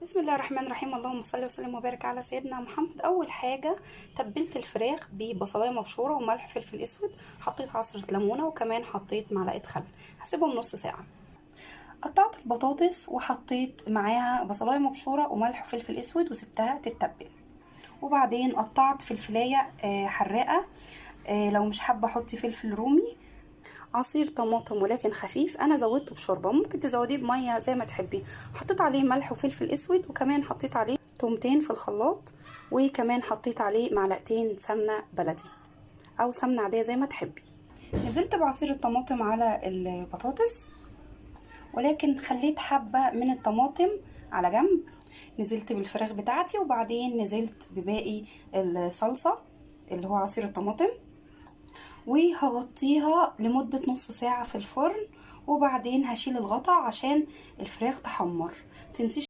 بسم الله الرحمن الرحيم. اللهم صل وسلم وبارك على سيدنا محمد. اول حاجه تبلت الفراخ ببصلايه مبشوره وملح فلفل اسود، حطيت عصره ليمونه وكمان حطيت معلقه خل. هسيبهم نص ساعه. قطعت البطاطس وحطيت معاها بصلايه مبشوره وملح وفلفل اسود وسبتها تتبل. وبعدين قطعت فلفلايه حراقه. لو مش حابه حطي فلفل رومي. عصير طماطم ولكن خفيف، انا زودته بشوربه، ممكن تزوديه بميه زي ما تحبي. حطيت عليه ملح وفلفل اسود وكمان حطيت عليه تومتين في الخلاط، وكمان حطيت عليه معلقتين سمنه بلدي او سمنه عاديه زي ما تحبي. نزلت بعصير الطماطم على البطاطس ولكن خليت حبه من الطماطم على جنب. نزلت بالفراخ بتاعتي وبعدين نزلت بباقي الصلصه اللي هو عصير الطماطم، وهغطيها لمدة نص ساعة في الفرن. وبعدين هشيل الغطا عشان الفراخ تحمر. متنسيش